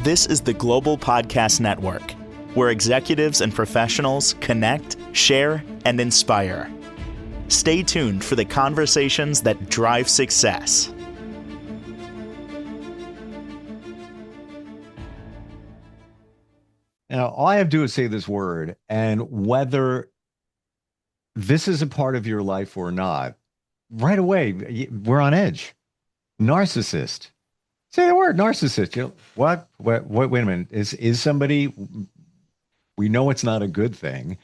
This is the Global Podcast Network, where executives and professionals connect, share, and inspire. Stay tuned for the conversations that drive success. Now, all I have to do is say this word, and whether this is a part of your life or not, right away, we're on edge. Narcissist. Say the word, narcissist. You know, what? Wait a minute. Is somebody, we know it's not a good thing.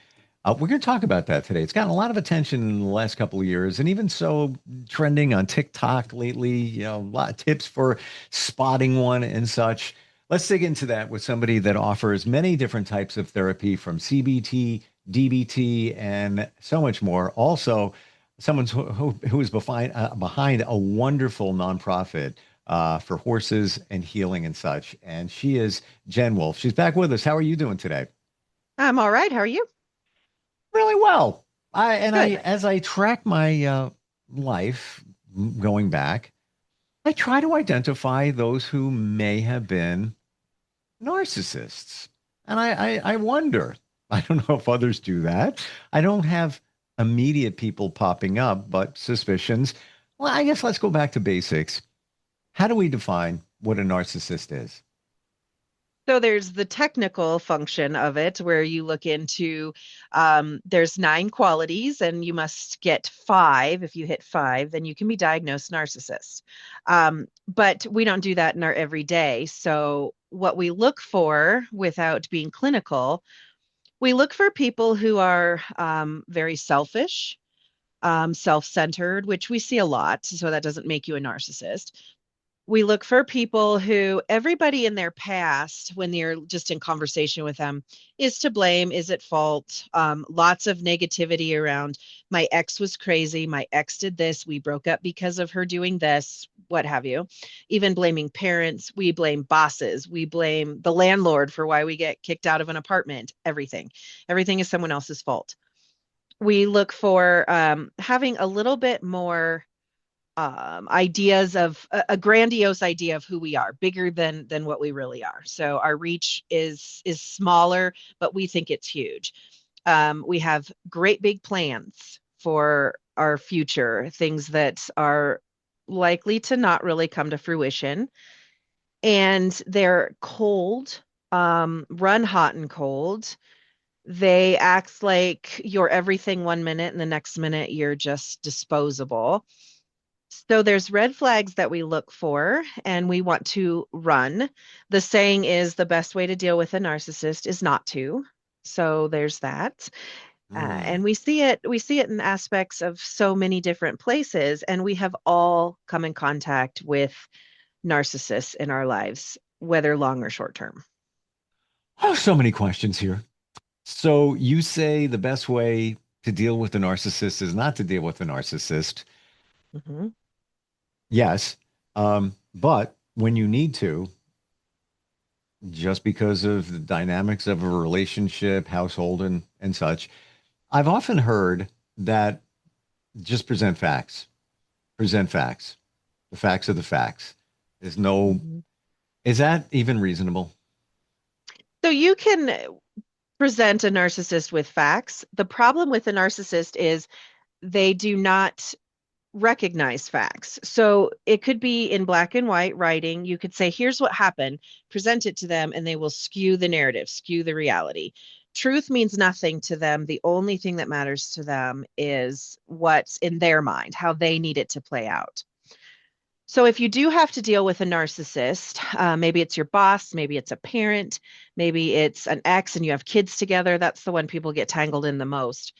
We're going to talk about that today. It's gotten a lot of attention in the last couple of years, and even so trending on TikTok lately, you know, a lot of tips for spotting one and such. Let's dig into that with somebody that offers many different types of therapy, from CBT, DBT, and so much more. Also, someone who is behind a wonderful nonprofit for horses and healing and such. And she is Jen Wolf. She's back with us. How are you doing today? I'm all right. How are you? Really well. Good. As I track my life going back, I try to identify those who may have been narcissists. And I wonder, I don't know if others do that. I don't have immediate people popping up, but suspicions. Well, I guess let's go back to basics. How do we define what a narcissist is? So there's the technical function of it where you look into there's 9 qualities and you must get 5. If you hit 5, then you can be diagnosed narcissist. But we don't do that in our everyday. So what we look for, without being clinical, we look for people who are very selfish, self-centered, which we see a lot. So that doesn't make you a narcissist. We look for people who, everybody in their past, when you're just in conversation with them, is to blame, is at fault. Lots of negativity around, my ex was crazy, my ex did this, we broke up because of her doing this, what have you. Even blaming parents, we blame bosses, we blame the landlord for why we get kicked out of an apartment, everything. Everything is someone else's fault. We look for having a little bit more ideas of a grandiose idea of who we are, bigger than what we really are. So our reach is smaller, but we think it's huge. We have great big plans for our future, things that are likely to not really come to fruition. And they're cold, run hot and cold. They act like you're everything one minute and the next minute you're just disposable. So there's red flags that we look for and we want to run. The saying is the best way to deal with a narcissist is not to. So there's that. And we see it in aspects of so many different places, and we have all come in contact with narcissists in our lives, whether long or short term. Oh, so many questions here. So you say the best way to deal with a narcissist is not to deal with a narcissist. Mm-hmm. Yes. But when you need to, just because of the dynamics of a relationship, household, and such, I've often heard that just present facts. Present facts. The facts are the facts. There's no, Mm-hmm. is that even reasonable? So you can present a narcissist with facts. The problem with a narcissist is they do not recognize facts. So it could be in black and white writing. You could say, here's what happened, present it to them, and they will skew the narrative, skew the reality. Truth means nothing to them. The only thing that matters to them is what's in their mind, how they need it to play out. So if you do have to deal with a narcissist, maybe it's your boss, maybe it's a parent, maybe it's an ex and you have kids together. That's the one people get tangled in the most.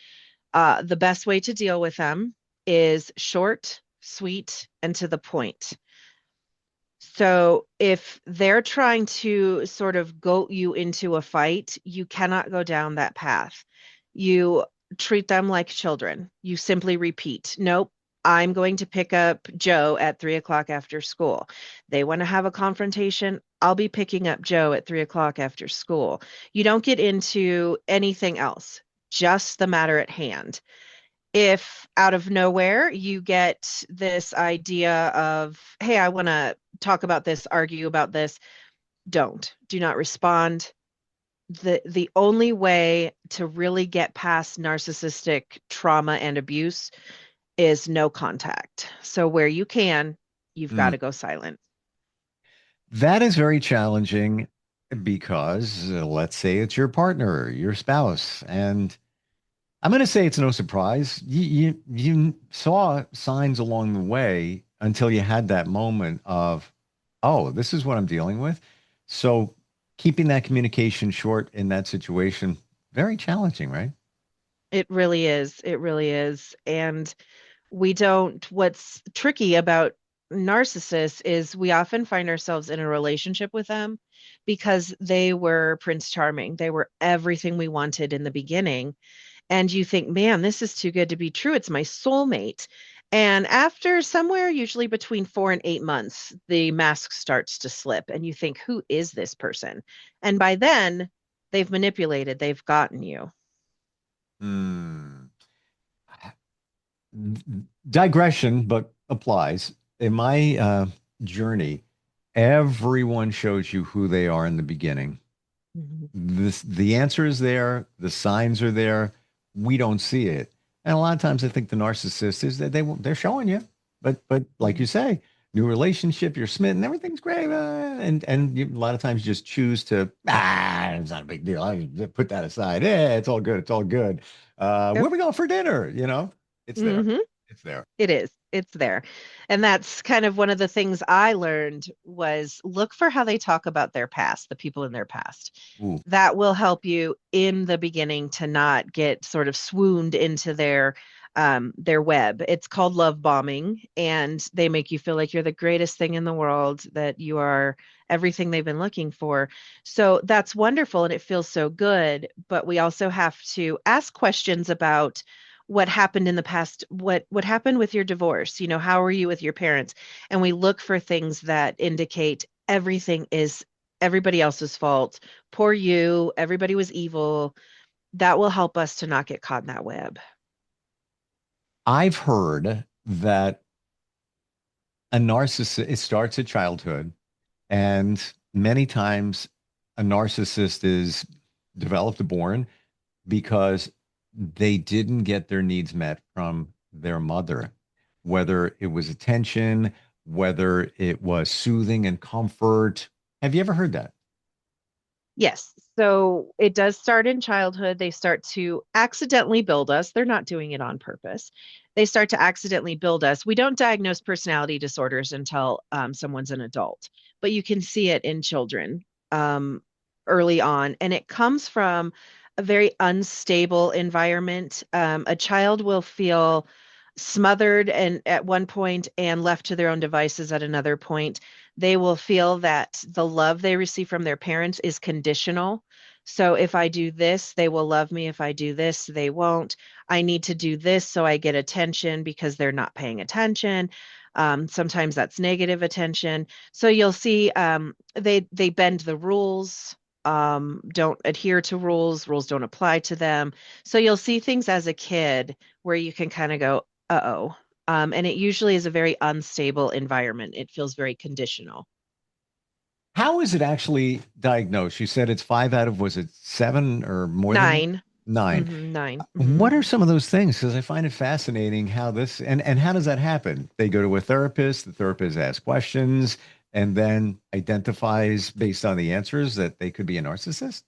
The best way to deal with them is short, sweet, and to the point. So if they're trying to sort of goat you into a fight, you cannot go down that path. You treat them like children. You simply repeat, nope, I'm going to pick up Joe at 3 o'clock after school. They want to have a confrontation. I'll be picking up Joe at 3 o'clock after school. You don't get into anything else, just the matter at hand. If out of nowhere you get this idea of, hey, I want to talk about this, argue about this, Do not respond. The only way to really get past narcissistic trauma and abuse is no contact. So where you can, you've got Mm. to go silent. That is very challenging because let's say it's your partner, your spouse, and I'm going to say it's no surprise. You saw signs along the way until you had that moment of, oh, this is what I'm dealing with. So keeping that communication short in that situation, very challenging, right? It really is. It really is. And what's tricky about narcissists is we often find ourselves in a relationship with them because they were Prince Charming. They were everything we wanted in the beginning. And you think, man, this is too good to be true. It's my soulmate. And after somewhere, usually between 4 and 8 months, the mask starts to slip, and you think, who is this person? And by then, they've manipulated, they've gotten you. Hmm. Digression, but applies. In my journey, everyone shows you who they are in the beginning. Mhm. The answer is there, the signs are there. We don't see it. And a lot of times I think the narcissist is that they're showing you. But like you Mhm. say, new relationship, you're smitten, everything's great. And a lot of times you just choose to, it's not a big deal. I just put that aside. Yeah, it's all good. It's all good. Where Yep. are we going for dinner? It's there. Hmm. It's there. It is. It's there. And that's kind of one of the things I learned was look for how they talk about their past, the people in their past. Ooh. That will help you in the beginning to not get sort of swooned into their web. It's called love bombing, and they make you feel like you're the greatest thing in the world, that you are everything they've been looking for. So that's wonderful and it feels so good, but we also have to ask questions about what happened in the past, what happened with your divorce, how are you with your parents? And we look for things that indicate everything is everybody else's fault. Poor you, everybody was evil. That will help us to not get caught in that web. I've heard that a narcissist, it starts at childhood. And many times a narcissist is developed born because they didn't get their needs met from their mother, whether it was attention, whether it was soothing and comfort. Have you ever heard that? Yes. So it does start in childhood. They start to accidentally build us. They're not doing it on purpose. They start to accidentally build us. We don't diagnose personality disorders until someone's an adult, but you can see it in children um, early on. And it comes from a very unstable environment. A child will feel smothered and at one point and left to their own devices at another point. They will feel that the love they receive from their parents is conditional. So if I do this, they will love me. If I do this, they won't. I need to do this so I get attention because they're not paying attention. Sometimes that's negative attention. So you'll see they bend the rules, don't adhere to rules. Rules don't apply to them. So you'll see things as a kid where you can kind of go, uh-oh. And it usually is a very unstable environment. It feels very conditional. How is it actually diagnosed? You said it's five out of, was it seven or more than 9. 9? 9. What are some of those things? Because I find it fascinating how this and how does that happen? They go to a therapist, the therapist asks questions, and then identifies based on the answers that they could be a narcissist.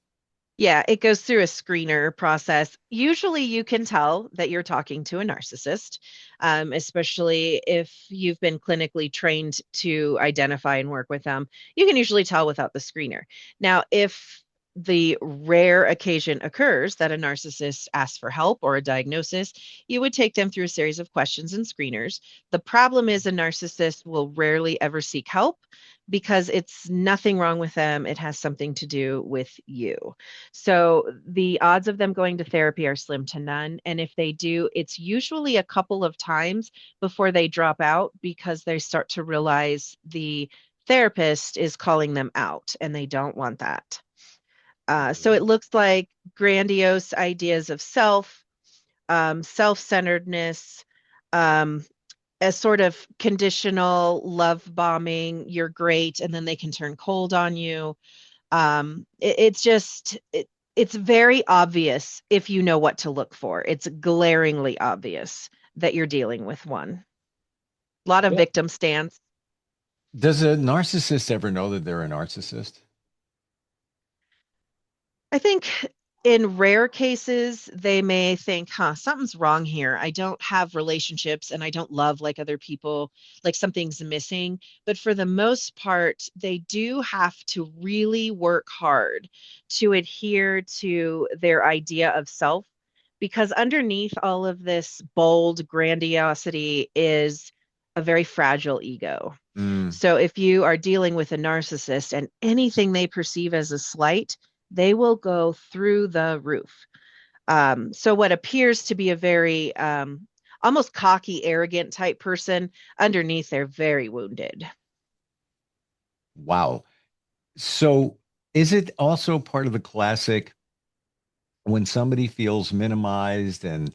Yeah, it goes through a screener process. Usually, you can tell that you're talking to a narcissist, especially if you've been clinically trained to identify and work with them. You can usually tell without the screener. Now, if the rare occasion occurs that a narcissist asks for help or a diagnosis, you would take them through a series of questions and screeners. The problem is a narcissist will rarely ever seek help because it's nothing wrong with them. It has something to do with you. So the odds of them going to therapy are slim to none. And if they do, it's usually a couple of times before they drop out because they start to realize the therapist is calling them out and they don't want that. So it looks like grandiose ideas of self, self centeredness, um, a sort of conditional love bombing. You're great, and then they can turn cold on you. It's just it's very obvious if you know what to look for. It's glaringly obvious that you're dealing with one. A lot of Well, victim stance. does a narcissist ever know that they're a narcissist? I think in rare cases, they may think, huh, something's wrong here. I don't have relationships and I don't love like other people, like something's missing. But for the most part, they do have to really work hard to adhere to their idea of self, because underneath all of this bold grandiosity is a very fragile ego. Mm, So if you are dealing with a narcissist and anything they perceive as a slight, they will go through the roof. So what appears to be a very almost cocky, arrogant type person, underneath they're very wounded. wow. So is it also part of the classic when somebody feels minimized and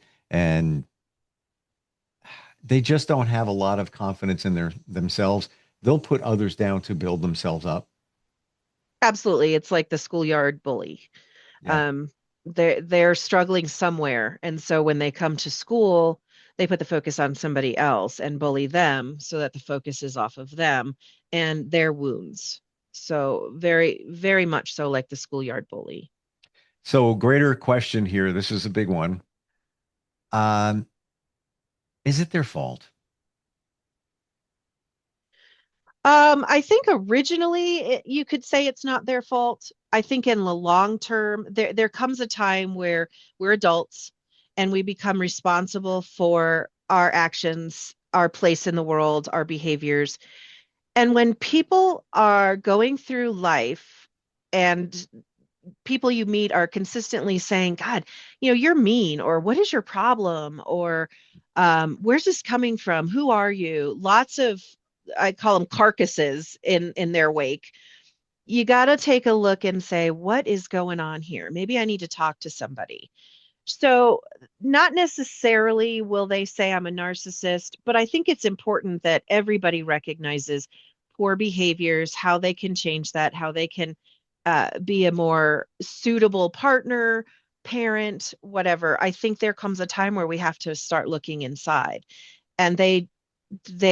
they just don't have a lot of confidence in themselves, they'll put others down to build themselves up? Absolutely, it's like the schoolyard bully. Yeah. Um, they're struggling somewhere, and so when they come to school, they put the focus on somebody else and bully them so that the focus is off of them and their wounds. So very, very much so like the schoolyard bully. So greater question here. This is a big one. Um, is it their fault? I think originally you could say it's not their fault. I think in the long term, there comes a time where we're adults and we become responsible for our actions, our place in the world, our behaviors. And when people are going through life and people you meet are consistently saying, God, you're mean, or what is your problem? Or where's this coming from? Who are you? Lots of, I call them carcasses in their wake. You got to take a look and say, what is going on here? Maybe I need to talk to somebody. So, not necessarily will they say I'm a narcissist, but I think it's important that everybody recognizes poor behaviors, how they can change that, how they can be a more suitable partner, parent, whatever. I think there comes a time where we have to start looking inside, and they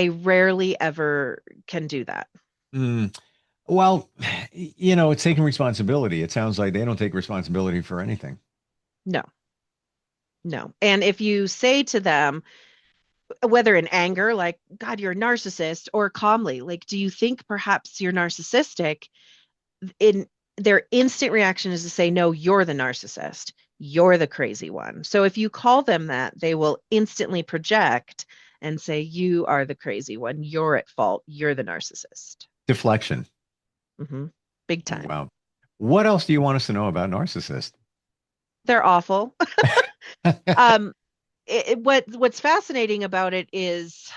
rarely ever can do that. Mm, well, it's taking responsibility. It sounds like they don't take responsibility for anything. No, no. And if you say to them, whether in anger, like, God, you're a narcissist, or calmly, like, do you think perhaps you're narcissistic? In their instant reaction is to say, no, you're the narcissist. You're the crazy one. So if you call them that, they will instantly project and say, you are the crazy one. You're at fault. You're the narcissist. Deflection. Hmm. Big time. Wow. What else do you want us to know about narcissists? They're awful. um, what's fascinating about it is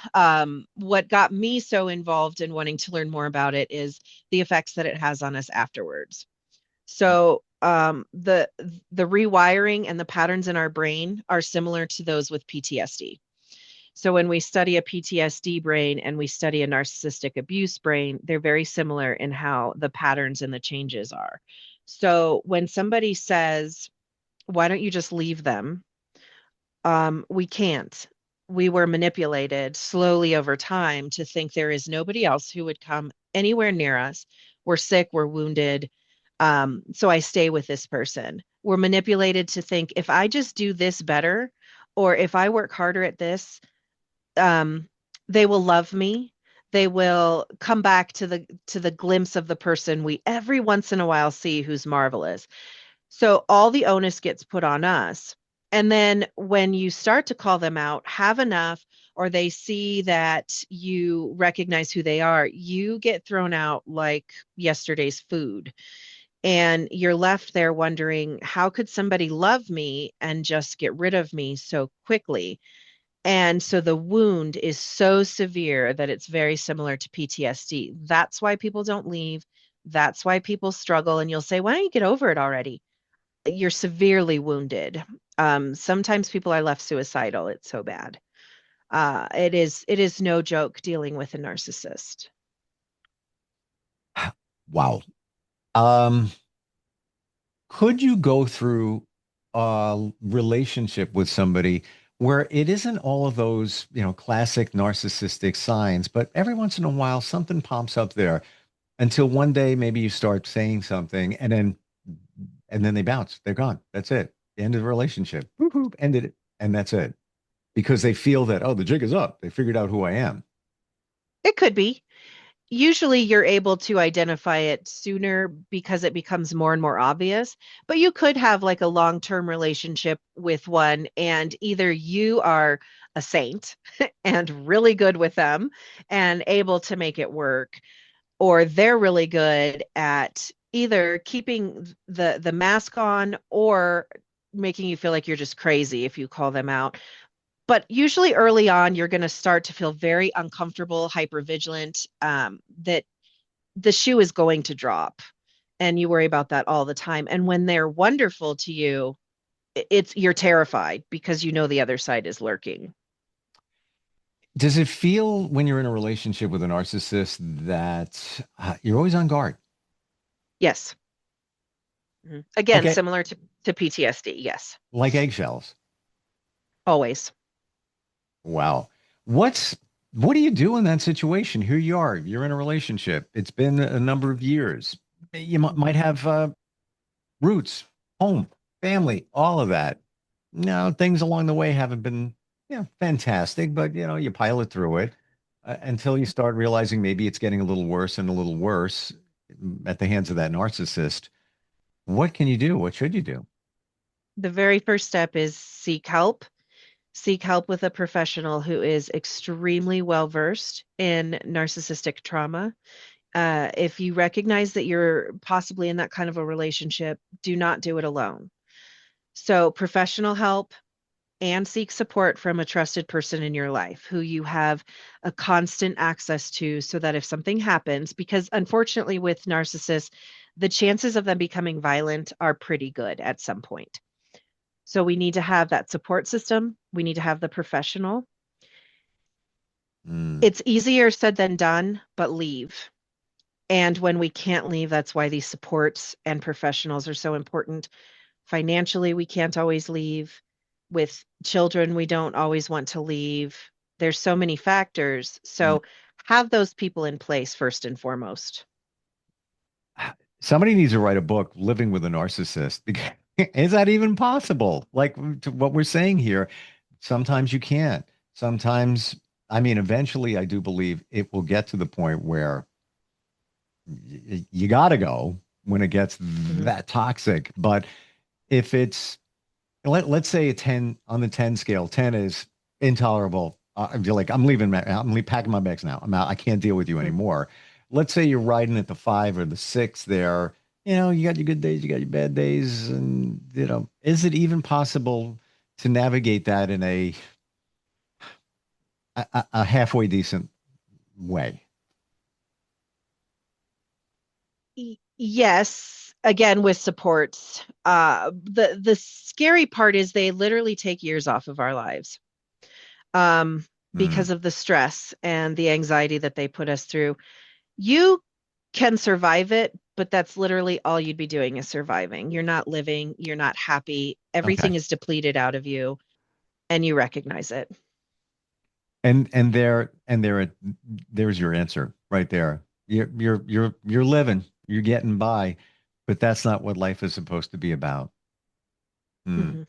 what got me so involved in wanting to learn more about it is the effects that it has on us afterwards. So the rewiring and the patterns in our brain are similar to those with PTSD. So when we study a PTSD brain and we study a narcissistic abuse brain, they're very similar in how the patterns and the changes are. So when somebody says, "Why don't you just leave them?" We can't. We were manipulated slowly over time to think there is nobody else who would come anywhere near us. We're sick, we're wounded. So I stay with this person. We're manipulated to think if I just do this better, or if I work harder at this, um, they will love me. They will come back to the glimpse of the person we every once in a while see who's marvelous. So all the onus gets put on us. And then when you start to call them out, have enough, or they see that you recognize who they are, you get thrown out like yesterday's food. And you're left there wondering, how could somebody love me and just get rid of me so quickly? And so the wound is so severe that it's very similar to PTSD. That's why people don't leave. That's why people struggle. And you'll say, why don't you get over it already? You're severely wounded. Sometimes people are left suicidal. It's so bad. It is no joke dealing with a narcissist. Wow. Um, could you go through a relationship with somebody where it isn't all of those, classic narcissistic signs, but every once in a while something pops up there until one day maybe you start saying something and then they bounce. They're gone. That's it. End of the relationship. Boop, boop, ended it. And that's it. Because they feel that, oh, the jig is up. They figured out who I am. It could be. Usually you're able to identify it sooner because it becomes more and more obvious. But you could have like a long-term relationship with one, and either you are a saint and really good with them and able to make it work, or they're really good at either keeping the mask on or making you feel like you're just crazy if you call them out. But usually early on, you're going to start to feel very uncomfortable, hypervigilant, that the shoe is going to drop. And you worry about that all the time. And when they're wonderful to you, it's you're terrified because you know the other side is lurking. Does it feel when you're in a relationship with a narcissist that you're always on guard? Yes. Mhm. Like, Again, similar to PTSD. Yes. like eggshells. Always. Wow. What's what do you do in that situation? Here you are. You're in a relationship. It's been a number of years. You might have roots, home, family, all of that. No, things along the way haven't been, fantastic, but you pilot through it until you start realizing maybe it's getting a little worse and a little worse at the hands of that narcissist. What can you do? What should you do? The very first step is seek help. Seek help with a professional who is extremely well versed in narcissistic trauma. If you recognize that you're possibly in that kind of a relationship, do not do it alone. So, professional help and seek support from a trusted person in your life who you have a constant access to so that if something happens, because unfortunately, with narcissists, the chances of them becoming violent are pretty good at some point. So, we need to have that support system. We need to have the professional. Mm, It's easier said than done, but leave. And when we can't leave, that's why these supports and professionals are so important. Financially, we can't always leave. With children, we don't always want to leave. There's so many factors. mm. So have those people in place first and foremost. Somebody needs to write a book, Living with a Narcissist. Because is that even possible? Like to what we're saying here, sometimes you can't. Sometimes, I mean, eventually, I do believe it will get to the point where you got to go when it gets Mhm. that toxic. But if it's, let's say a 10 on the 10 scale, 10 is intolerable. I feel like packing my bags now. I'm out. I can't deal with you Mhm. anymore. Let's say you're riding at the 5 or the 6 there. You got your good days, you got your bad days. And, is it even possible to navigate that in a halfway decent way? Yes, again with supports. The scary part is they literally take years off of our lives, Mm, because of the stress and the anxiety that they put us through. You can survive it, but that's literally all you'd be doing is surviving. You're not living, you're not happy. okay. Everything is depleted out of you, and you recognize it. There's your answer right there. You're living, you're getting by, but that's not what life is supposed to be about. Hmm. Mhm.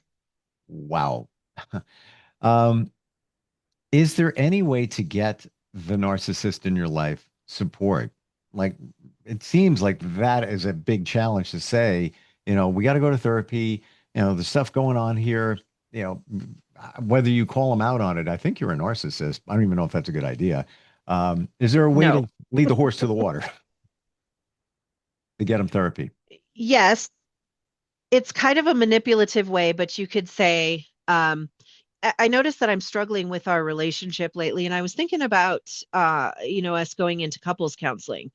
Wow. Um, is there any way to get the narcissist in your life support? Like, it seems like that is a big challenge to say, we got to go to therapy, the stuff going on here, whether you call them out on it, I think you're a narcissist. I don't even know if that's a good idea. Is there a way No. to lead the horse to the water to get them therapy? Yes, it's kind of a manipulative way, but you could say, I noticed that I'm struggling with our relationship lately, and I was thinking about, us going into couples counseling.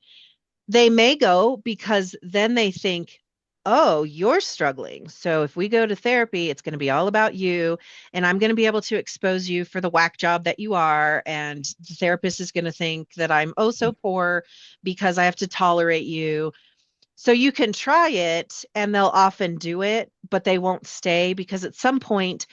They may go because then they think oh, you're struggling. So if we go to therapy, it's going to be all about you, and I'm going to be able to expose you for the whack job that you are. And the therapist is going to think that I'm oh so poor because I have to tolerate you. So you can try it, and they'll often do it, but they won't stay because at some point,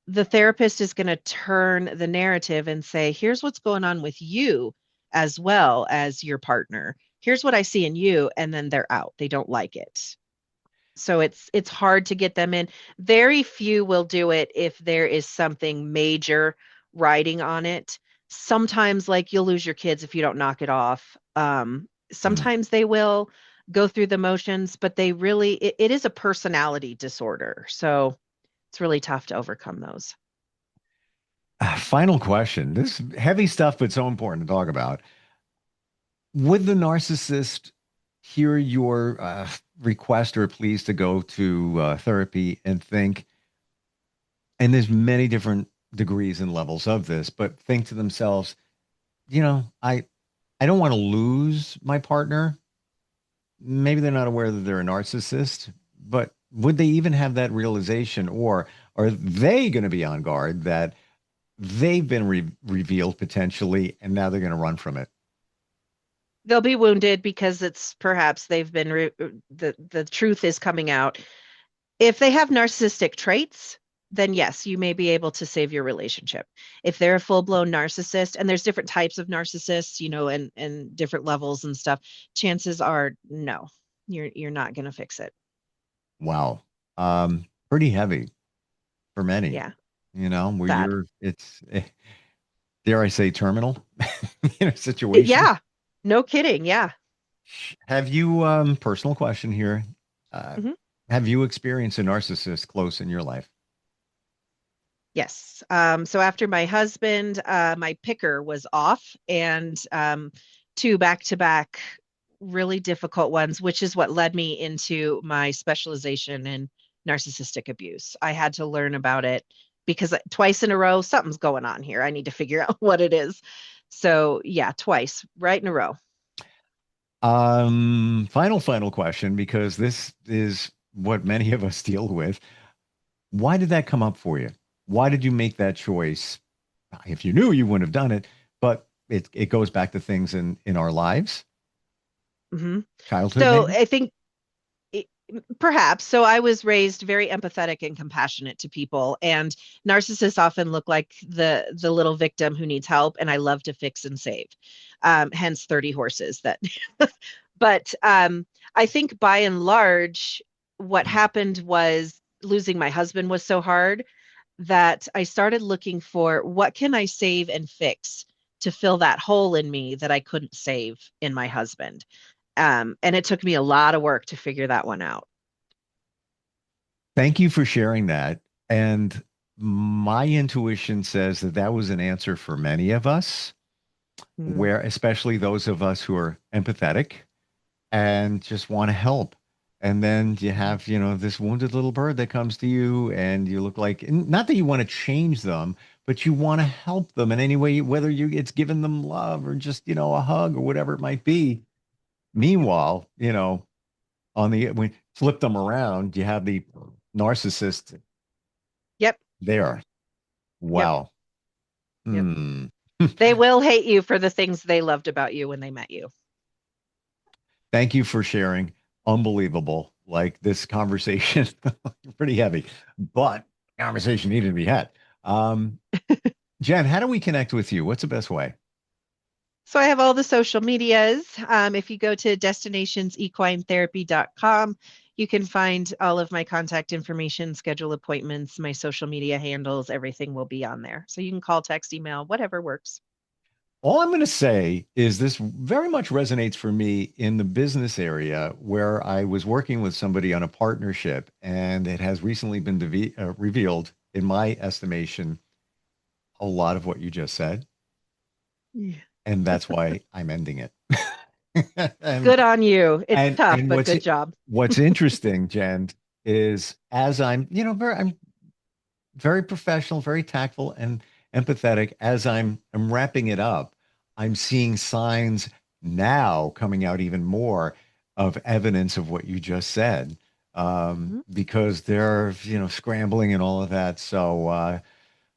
the therapist is going to turn the narrative and say, here's what's going on with you as well as your partner. Here's what I see in you. And then they're out. They don't like it. So it's hard to get them in. Very few will do it if there is something major riding on it. Sometimes, like, you'll lose your kids if you don't knock it off. Mm. Sometimes they will go through the motions, but it is a personality disorder. So it's really tough to overcome those. Final question. This is heavy stuff, but so important to talk about. Would the narcissist hear your request or pleas to go to therapy and think, and there's many different degrees and levels of this, but think to themselves, you know, I don't want to lose my partner. Maybe they're not aware that they're a narcissist, but would they even have that realization, or are they going to be on guard that they've been revealed potentially, and now they're going to run from it? They'll be wounded because it's perhaps they've been the truth is coming out. If they have narcissistic traits, then yes, you may be able to save your relationship. If they're a full-blown narcissist, and there's different types of narcissists, and different levels and stuff, chances are no, you're not going to fix it. Wow. Pretty heavy for many, Yeah, where sad. it's, dare I say, terminal, situation. Yeah, no kidding. Yeah. Have you, personal question here, uh, Mhm. have you experienced a narcissist close in your life? Yes. So after my husband, my picker was off, and two back-to-back really difficult ones, which is what led me into my specialization in narcissistic abuse. I had to learn about it because twice in a row, something's going on here. I need to figure out what it is. So yeah, twice, right in a row. Final question, because this is what many of us deal with. Why did that come up for you? Why did you make that choice? If you knew, you wouldn't have done it, but it goes back to things in our lives, hmm childhood, So maybe. I think it- perhaps. So I was raised very empathetic and compassionate to people, and narcissists often look like the little victim who needs help, and I love to fix and save. Hence 30 horses that but I think by and large, what happened was losing my husband was so hard that I started looking for what can I save and fix to fill that hole in me that I couldn't save in my husband. And it took me a lot of work to figure that one out. Thank you for sharing that. And my intuition says that that was an answer for many of us, Mm, where especially those of us who are empathetic and just want to help. And then you mhm. have, this wounded little bird that comes to you, and you look like, not that you want to change them, but you want to help them in any way, whether it's giving them love or just, a hug or whatever it might be. Meanwhile, on the when flip them around, you have the narcissist Yep, there. yep, Wow. yep. Hmm. They will hate you for the things they loved about you when they met you. Thank you for sharing. Unbelievable. Like, this conversation, pretty heavy, but conversation needed to be had. Um, Jen, how do we connect with you? What's the best way? So I have all the social medias. If you go to destinationsequinetherapy.com, you can find all of my contact information, schedule appointments, my social media handles, everything will be on there. So you can call, text, email, whatever works. All I'm going to say is this very much resonates for me in the business area, where I was working with somebody on a partnership, and it has recently been revealed, in my estimation, a lot of what you just said. Yeah. And that's why I'm ending it. and Good on you. It's and tough, and but what's good job. what's interesting, Jen, is as I'm very professional, very tactful and empathetic. As I'm wrapping it up, I'm seeing signs now coming out even more of evidence of what you just said. because they're, scrambling and all of that. So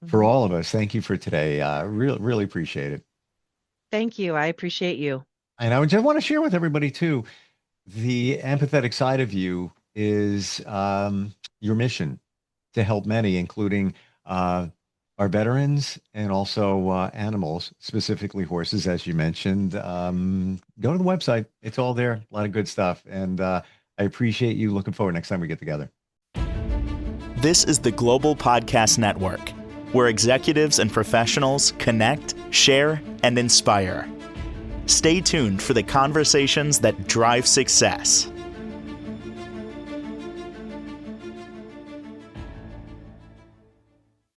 for Mhm. all of us, thank you for today. Really appreciate it. Thank you. I appreciate you. And I just want to share with everybody too, the empathetic side of you is your mission to help many, including uh, our veterans and also animals, specifically horses, as you mentioned. Go to the website. It's all there. A lot of good stuff. And I appreciate you. Looking forward next time we get together. This is the Global Podcast Network, where executives and professionals connect, share, and inspire. Stay tuned for the conversations that drive success.